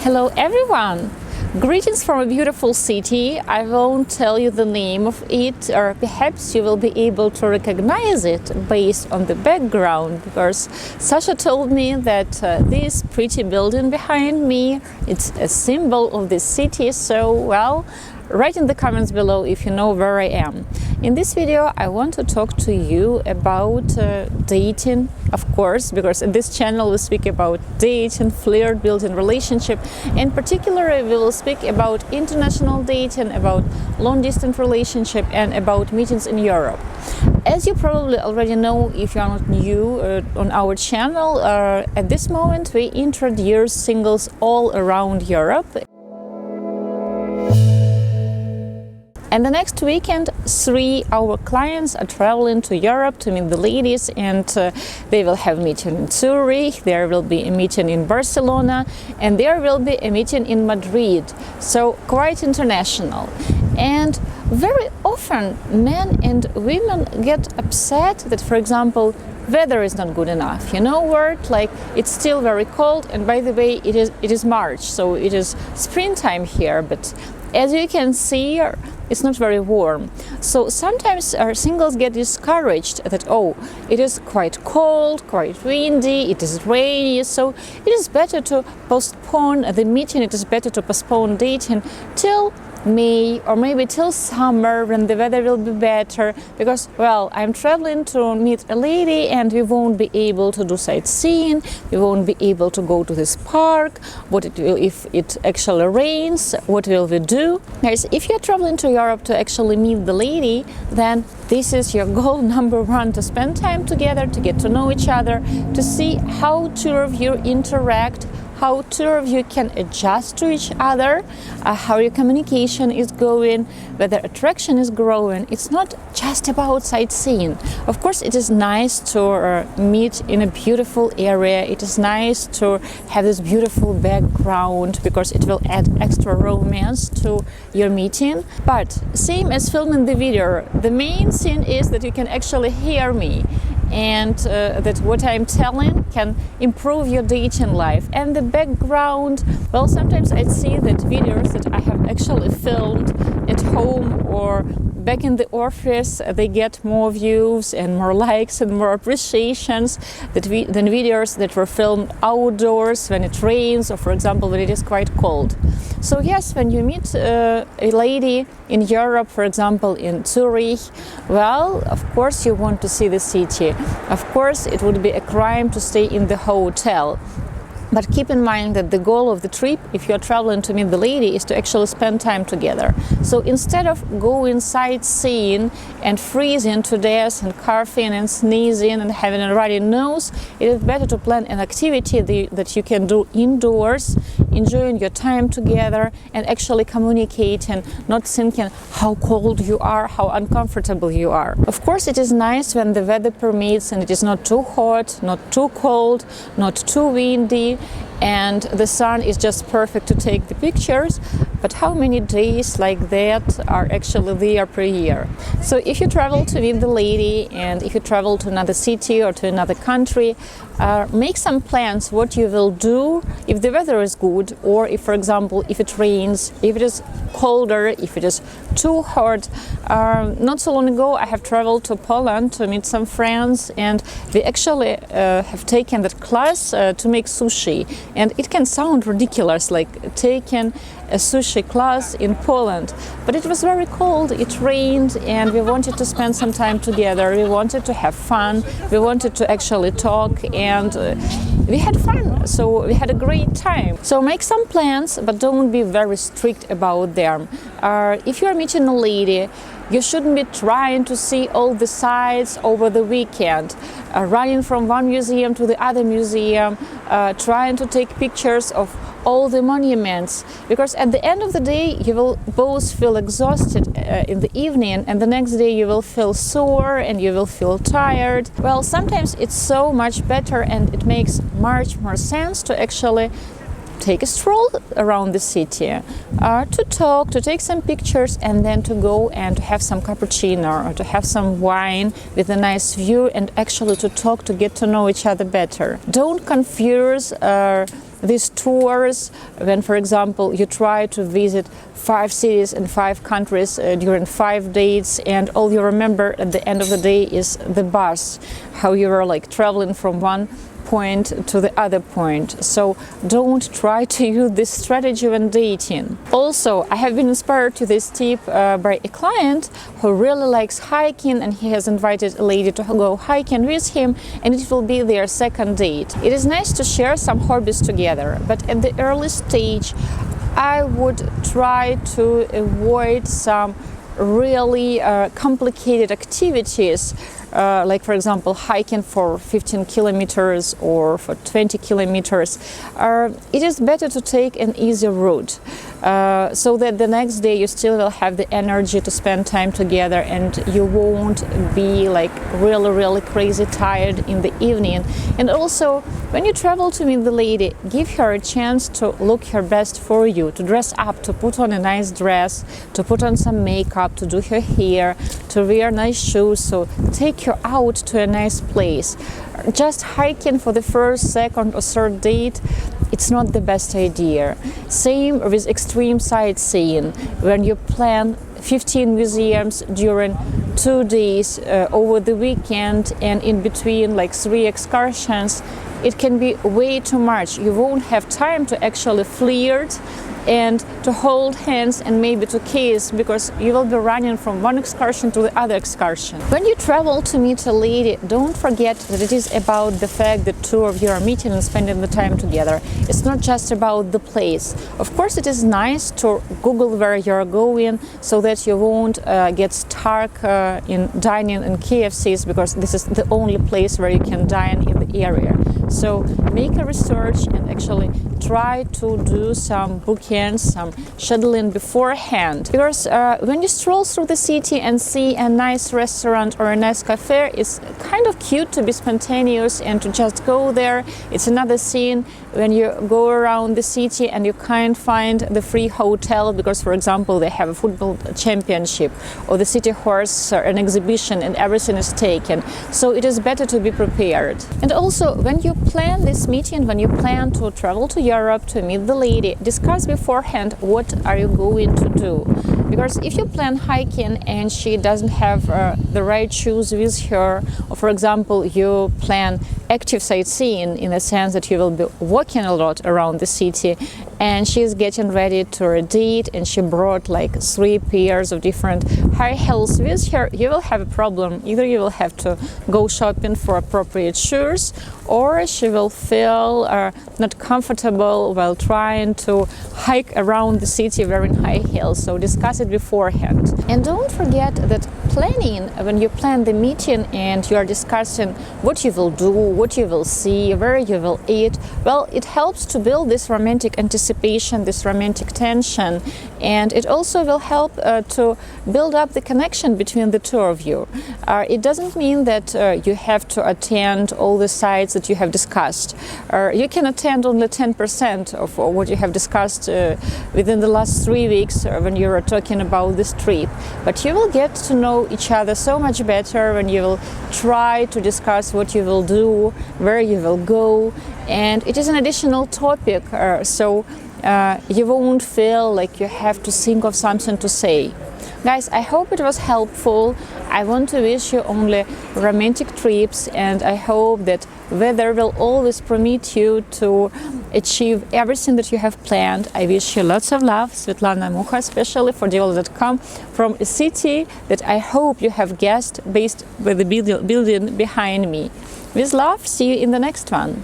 Hello everyone! Greetings from a beautiful city. I won't tell you the name of it, or perhaps you will be able to recognize it based on the background, because Sasha told me that this pretty building behind me, it's a symbol of this city. So, well, write in the comments below if you know where I am. In this video I want to talk to you about dating, of course, because in this channel we speak about dating, flirt, building relationship. In particular, we will speak about international dating, about long-distance relationship, and about meetings in Europe. As you probably already know, if you are not new on our channel, at this moment we introduce singles all around Europe. And the next weekend, 3 our clients are traveling to Europe to meet the ladies, and they will have a meeting in Zurich, there will be a meeting in Barcelona, and there will be a meeting in Madrid. So quite international. And very often men and women get upset that, for example, weather is not good enough. You know word, like it's still very cold, and by the way, it is March, so it is springtime here, but as you can see, it's not very warm. So sometimes our singles get discouraged that, oh, it is quite cold, quite windy, it is rainy, so it is better to postpone the meeting, it is better to postpone dating till May or maybe till summer when the weather will be better, because, well, I'm traveling to meet a lady and we won't be able to do sightseeing, we won't be able to go to this park. What it will, if it actually rains, what will we do? Guys, if you're traveling to Europe to actually meet the lady, then this is your goal number one, to spend time together, to get to know each other, to see how two of you interact, how two of you can adjust to each other, how your communication is going, whether attraction is growing. It's not just about sightseeing. Of course, it is nice to meet in a beautiful area. It is nice to have this beautiful background because it will add extra romance to your meeting. But same as filming the video, the main thing is that you can actually hear me, and that what I'm telling can improve your dating life. And the background, well, sometimes I see that videos that I have actually filmed at home or back in the office, they get more views and more likes and more appreciations than videos that were filmed outdoors when it rains, or for example when it is quite cold. So yes, when you meet a lady in Europe, for example in Zurich, well, of course you want to see the city. Of course it would be a crime to stay in the hotel. But keep in mind that the goal of the trip, if you're traveling to meet the lady, is to actually spend time together. So instead of going sightseeing and freezing to death and coughing and sneezing and having a runny nose, it is better to plan an activity that you can do indoors, enjoying your time together and actually communicating, not thinking how cold you are, how uncomfortable you are. Of course, it is nice when the weather permits and it is not too hot, not too cold, not too windy, and the sun is just perfect to take the pictures. But how many days like that are actually there per year? So if you travel to meet the lady, and if you travel to another city or to another country, make some plans what you will do if the weather is good, or if, for example, if it rains, if it is colder, if it is too hot. Not so long ago I have traveled to Poland to meet some friends, and we actually have taken that class to make sushi. And it can sound ridiculous, like taking a sushi class in Poland, but it was very cold, it rained, and we wanted to spend some time together, we wanted to have fun, we wanted to actually talk, and we had fun, so we had a great time. So make some plans, but don't be very strict about them. If you are meeting a lady, you shouldn't be trying to see all the sites over the weekend, running from one museum to the other museum, trying to take pictures of all the monuments, because at the end of the day you will both feel exhausted in the evening, and the next day you will feel sore and you will feel tired. Well, sometimes it's so much better and it makes much more sense to actually take a stroll around the city, to talk, to take some pictures, and then to go and to have some cappuccino or to have some wine with a nice view, and actually to talk, to get to know each other better. Don't confuse these tours, when, for example, you try to visit 5 cities and 5 countries during 5 dates, and all you remember at the end of the day is the bus, how you were like traveling from one point to the other point. So don't try to use this strategy when dating. Also, I have been inspired to this tip by a client who really likes hiking, and he has invited a lady to go hiking with him, and it will be their second date. It is nice to share some hobbies together, but at the early stage I would try to avoid some really complicated activities, like, for example, hiking for 15 kilometers or for 20 kilometers. It is better to take an easy route, so that the next day you still will have the energy to spend time together, and you won't be like really crazy tired in the evening. And also, when you travel to meet the lady, give her a chance to look her best for you, to dress up, to put on a nice dress, to put on some makeup, to do her hair, to wear nice shoes. So take her out to a nice place. Just hiking for the first, second or third date, it's not the best idea. Same with extreme sightseeing. When you plan 15 museums during 2 days over the weekend, and in between like 3 excursions, it can be way too much. You won't have time to actually flirt and to hold hands and maybe to kiss, because you will be running from one excursion to the other excursion. When you travel to meet a lady, don't forget that it is about the fact that two of you are meeting and spending the time together. It's not just about the place. Of course, it is nice to Google where you're going so that you won't get stuck in dining in KFCs, because this is the only place where you can dine in the area. So make a research and actually try to do some bookings, some scheduling beforehand. Because when you stroll through the city and see a nice restaurant or a nice cafe, it's kind of cute to be spontaneous and to just go there. It's another scene when you go around the city and you can't find the free hotel because, for example, they have a football championship or the city horse or an exhibition and everything is taken. So it is better to be prepared. And also, when you plan this meeting, when you plan to travel to Europe to meet the lady, discuss beforehand what are you going to do. Because if you plan hiking and she doesn't have the right shoes with her, or for example you plan active sightseeing in the sense that you will be walking a lot around the city, and she's getting ready to a date and she brought like 3 pairs of different high heels with her, you will have a problem. Either you will have to go shopping for appropriate shoes, or she will feel not comfortable while trying to hike around the city wearing high heels. So discuss it beforehand. And don't forget that planning, when you plan the meeting and you are discussing what you will do, what you will see, where you will eat, well, it helps to build this romantic anticipation, this romantic tension, and it also will help to build up the connection between the two of you. It doesn't mean that you have to attend all the sites that you have discussed. You can attend only 10% of what you have discussed within the last 3 weeks when you are talking about this trip. But you will get to know each other so much better when you will try to discuss what you will do, where you will go, and it is an additional topic, so you won't feel like you have to think of something to say. Guys, I hope it was helpful. I want to wish you only romantic trips, and I hope that weather will always permit you to achieve everything that you have planned. I wish you lots of love. Svetlana Mucha, especially for Diolli.com, from a city that I hope you have guessed based with the building behind me. With love, see you in the next one.